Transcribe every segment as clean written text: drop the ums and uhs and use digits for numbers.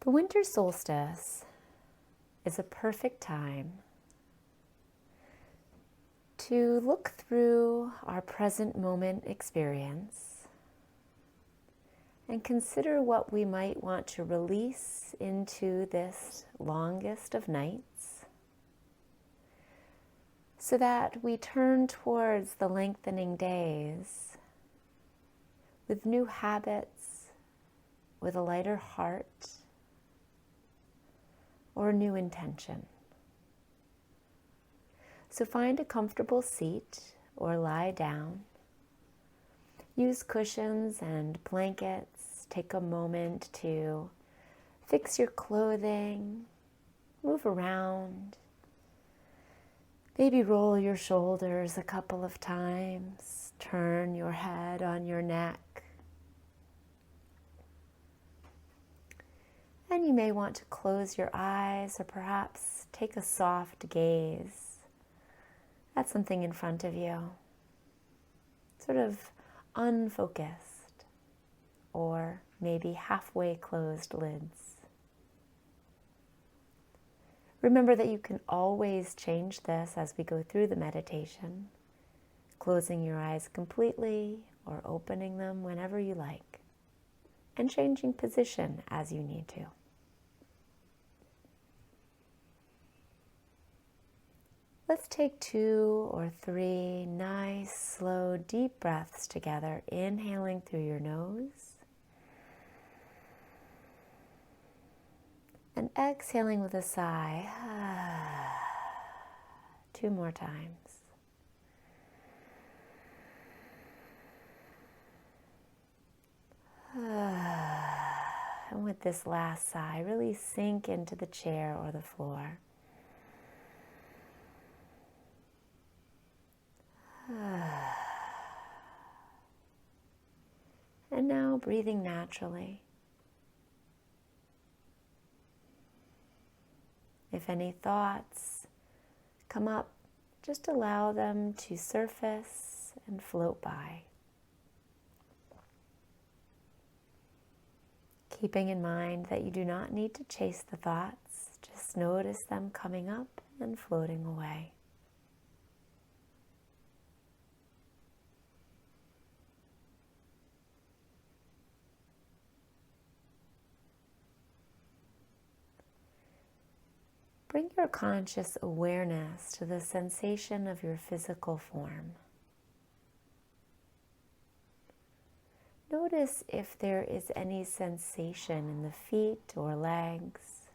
The winter solstice is a perfect time to look through our present moment experience and consider what we might want to release into this longest of nights so that we turn towards the lengthening days with new habits, with a lighter heart, or a new intention. So find a comfortable seat or lie down. Use cushions and blankets. Take a moment to fix your clothing, move around. Maybe roll your shoulders a couple of times. Turn your head on your neck. And you may want to close your eyes or perhaps take a soft gaze at something in front of you, sort of unfocused or maybe halfway closed lids. Remember that you can always change this as we go through the meditation, closing your eyes completely or opening them whenever you like, and changing position as you need to. Let's take 2 or 3 nice, slow, deep breaths together, inhaling through your nose and exhaling with a sigh. 2 more times. And with this last sigh, really sink into the chair or the floor. And now breathing naturally. If any thoughts come up, just allow them to surface and float by. Keeping in mind that you do not need to chase the thoughts, just notice them coming up and floating away. Bring your conscious awareness to the sensation of your physical form. Notice if there is any sensation in the feet or legs,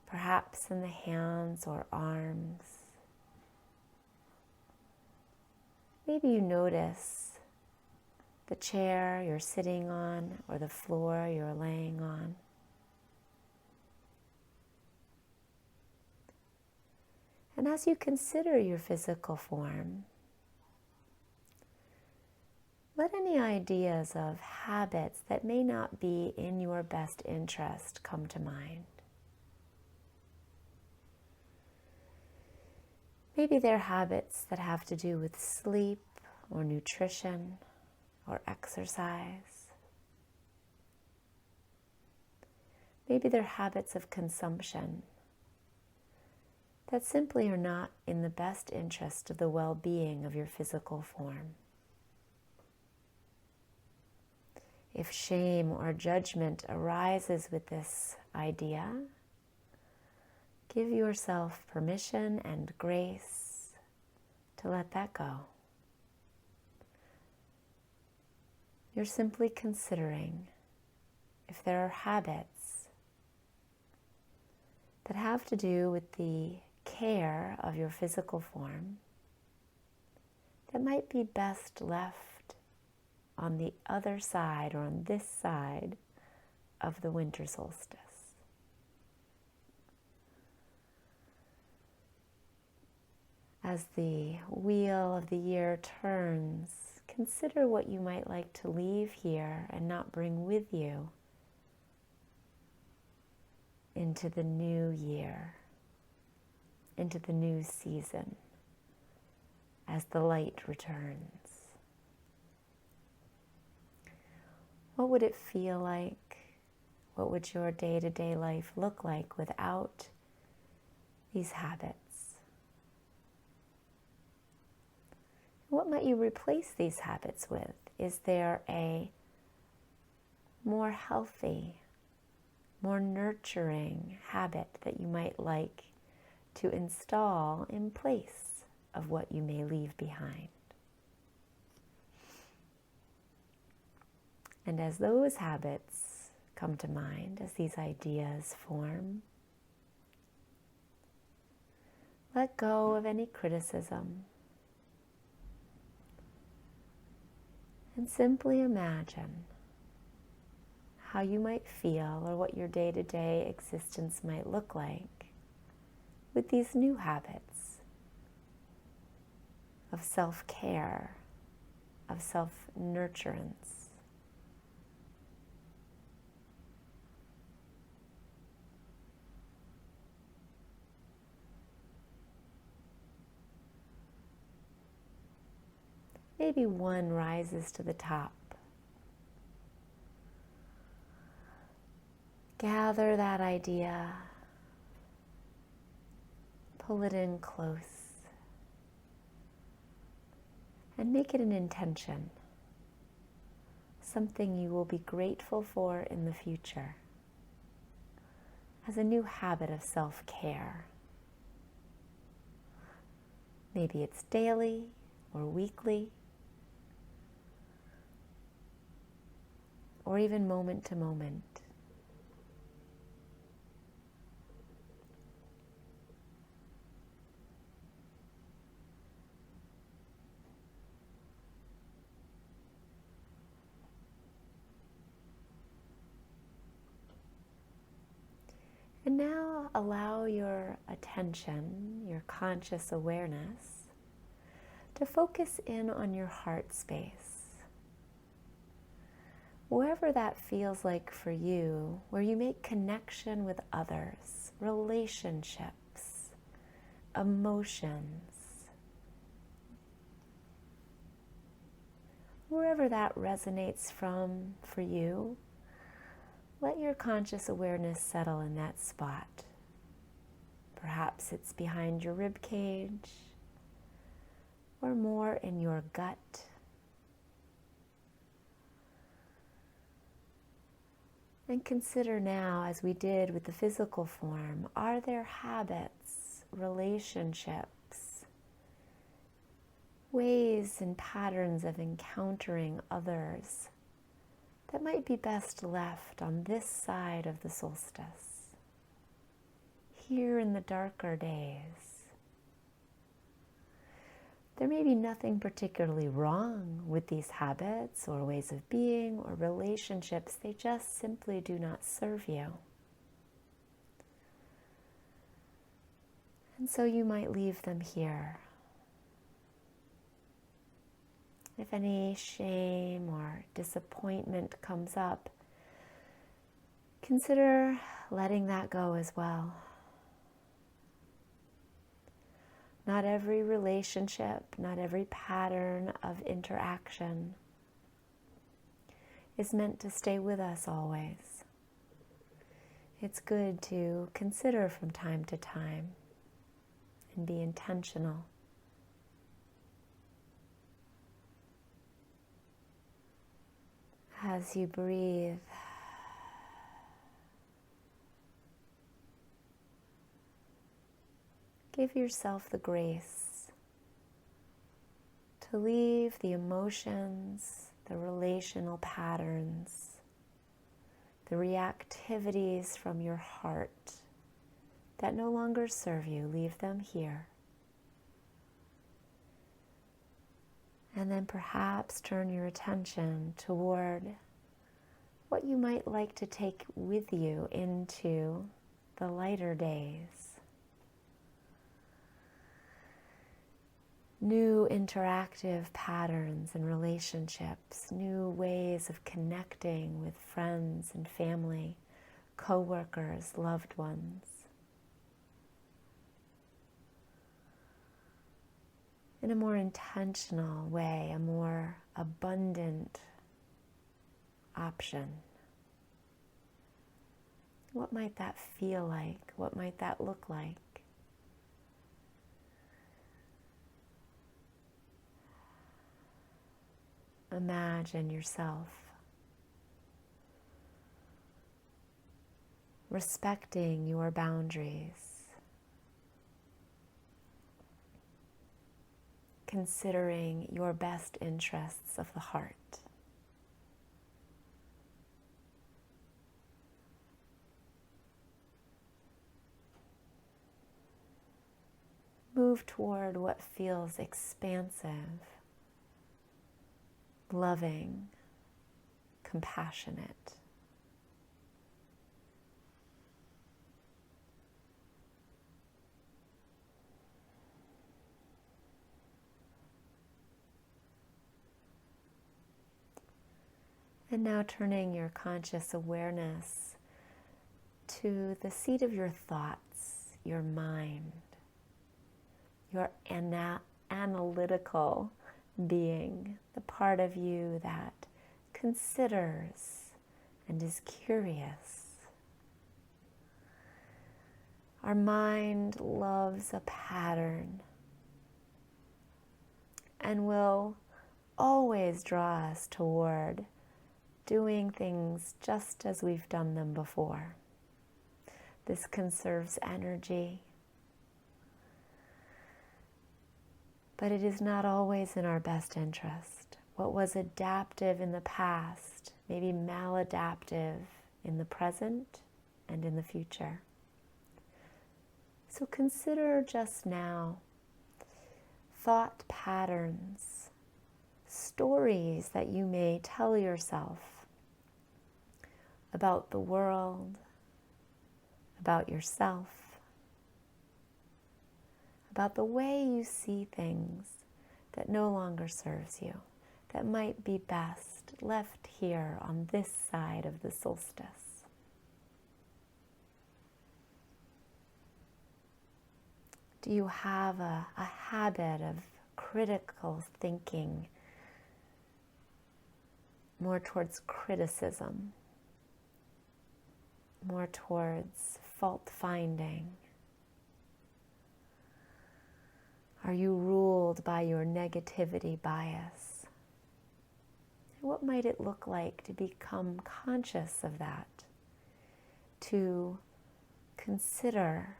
perhaps in the hands or arms. Maybe you notice the chair you're sitting on or the floor you're laying on. And as you consider your physical form, let any ideas of habits that may not be in your best interest come to mind. Maybe they're habits that have to do with sleep or nutrition or exercise. Maybe they're habits of consumption that simply are not in the best interest of the well-being of your physical form. If shame or judgment arises with this idea, give yourself permission and grace to let that go. You're simply considering if there are habits that have to do with the care of your physical form that might be best left on the other side or on this side of the winter solstice. As the wheel of the year turns, consider what you might like to leave here and not bring with you into the new year, into the new season, as the light returns. What would it feel like? What would your day-to-day life look like without these habits? What might you replace these habits with? Is there a more healthy, more nurturing habit that you might like to install in place of what you may leave behind? And as those habits come to mind, as these ideas form, let go of any criticism and simply imagine how you might feel or what your day-to-day existence might look like with these new habits of self-care, of self-nurturance. Maybe one rises to the top. Gather that idea, pull it in close, and make it an intention, something you will be grateful for in the future, as a new habit of self-care. Maybe it's daily or weekly, or even moment to moment. And now allow your attention, your conscious awareness, to focus in on your heart space. Wherever that feels like for you, where you make connection with others, relationships, emotions, wherever that resonates from for you, let your conscious awareness settle in that spot. Perhaps it's behind your rib cage, or more in your gut. And consider now, as we did with the physical form, are there habits, relationships, ways and patterns of encountering others that might be best left on this side of the solstice, here in the darker days? There may be nothing particularly wrong with these habits or ways of being or relationships. They just simply do not serve you. And so you might leave them here. If any shame or disappointment comes up, consider letting that go as well. Not every relationship, not every pattern of interaction is meant to stay with us always. It's good to consider from time to time and be intentional. As you breathe, give yourself the grace to leave the emotions, the relational patterns, the reactivities from your heart that no longer serve you. Leave them here. And then perhaps turn your attention toward what you might like to take with you into the lighter days. New interactive patterns and relationships, new ways of connecting with friends and family, co-workers, loved ones. In a more intentional way, a more abundant option. What might that feel like? What might that look like? Imagine yourself respecting your boundaries, considering your best interests of the heart. Move toward what feels expansive, loving, compassionate. And now turning your conscious awareness to the seat of your thoughts, your mind, your analytical being, the part of you that considers and is curious. Our mind loves a pattern and will always draw us toward doing things just as we've done them before. This conserves energy, but it is not always in our best interest. What was adaptive in the past may be maladaptive in the present and in the future. So consider just now thought patterns, stories that you may tell yourself about the world, about yourself, about the way you see things that no longer serves you, that might be best left here on this side of the solstice. Do you have a habit of critical thinking, more towards criticism, more towards fault-finding? Are you ruled by your negativity bias? What might it look like to become conscious of that? To consider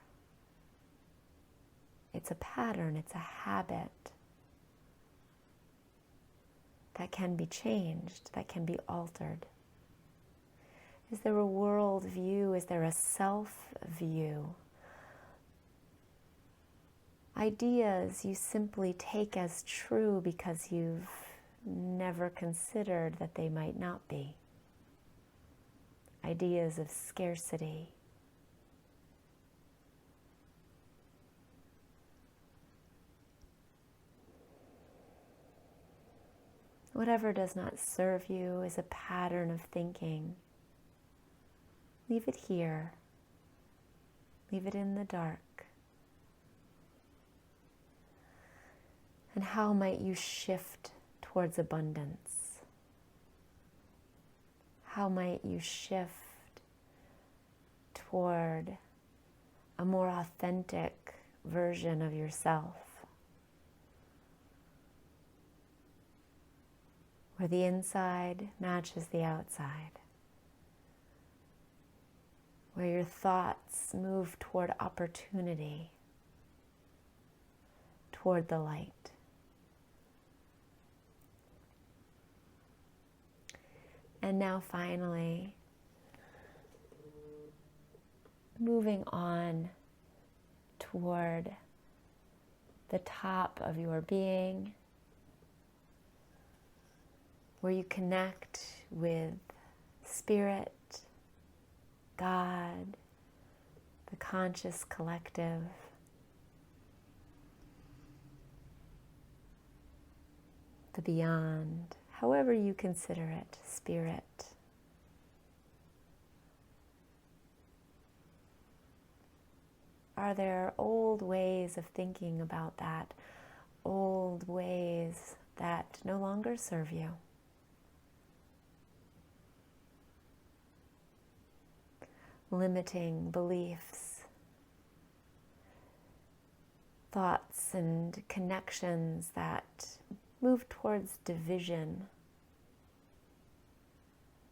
it's a pattern, it's a habit that can be changed, that can be altered. Is there a world view? Is there a self view? Ideas you simply take as true because you've never considered that they might not be. Ideas of scarcity. Whatever does not serve you is a pattern of thinking. Leave it here. Leave it in the dark. And how might you shift towards abundance? How might you shift toward a more authentic version of yourself, where the inside matches the outside, where your thoughts move toward opportunity, toward the light? And now finally, moving on toward the top of your being, where you connect with Spirit, God, the conscious collective. The beyond, however you consider it, Spirit. Are there old ways of thinking about that, old ways that no longer serve you? limiting beliefs, thoughts and connections that move towards division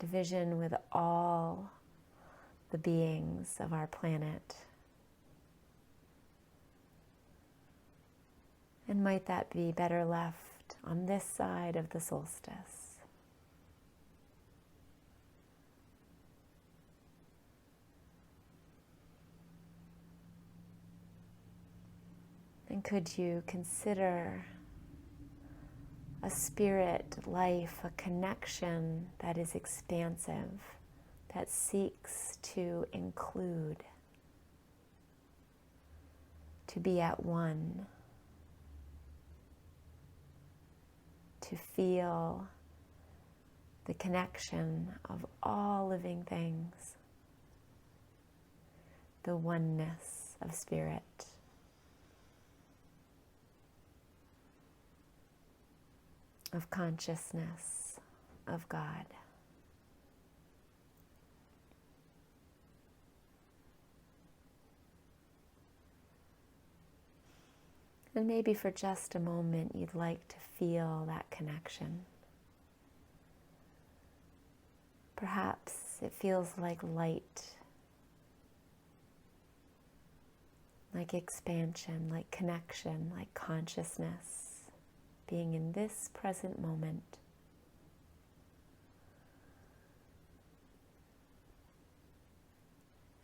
with all the beings of our planet. And might that be better left on this side of the solstice? And could you consider a spirit, life, a connection that is expansive, that seeks to include, to be at one, to feel the connection of all living things, the oneness of spirit. Of consciousness, of God. And maybe for just a moment you'd like to feel that connection. Perhaps it feels like light, like expansion, like connection, like consciousness. Being in this present moment.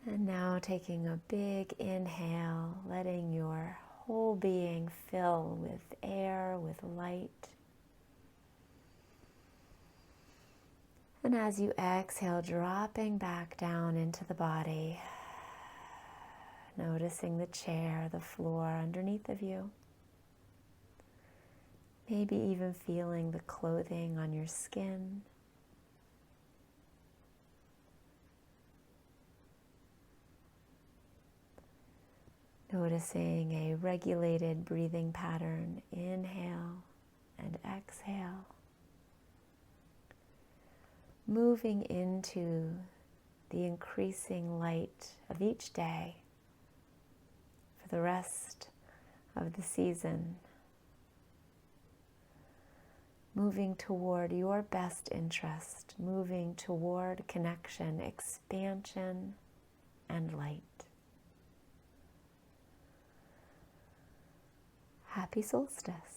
And now taking a big inhale, letting your whole being fill with air, with light. And as you exhale, dropping back down into the body, noticing the chair, the floor underneath of you. Maybe even feeling the clothing on your skin. Noticing a regulated breathing pattern, inhale and exhale. Moving into the increasing light of each day for the rest of the season. Moving toward your best interest, moving toward connection, expansion, and light. Happy solstice.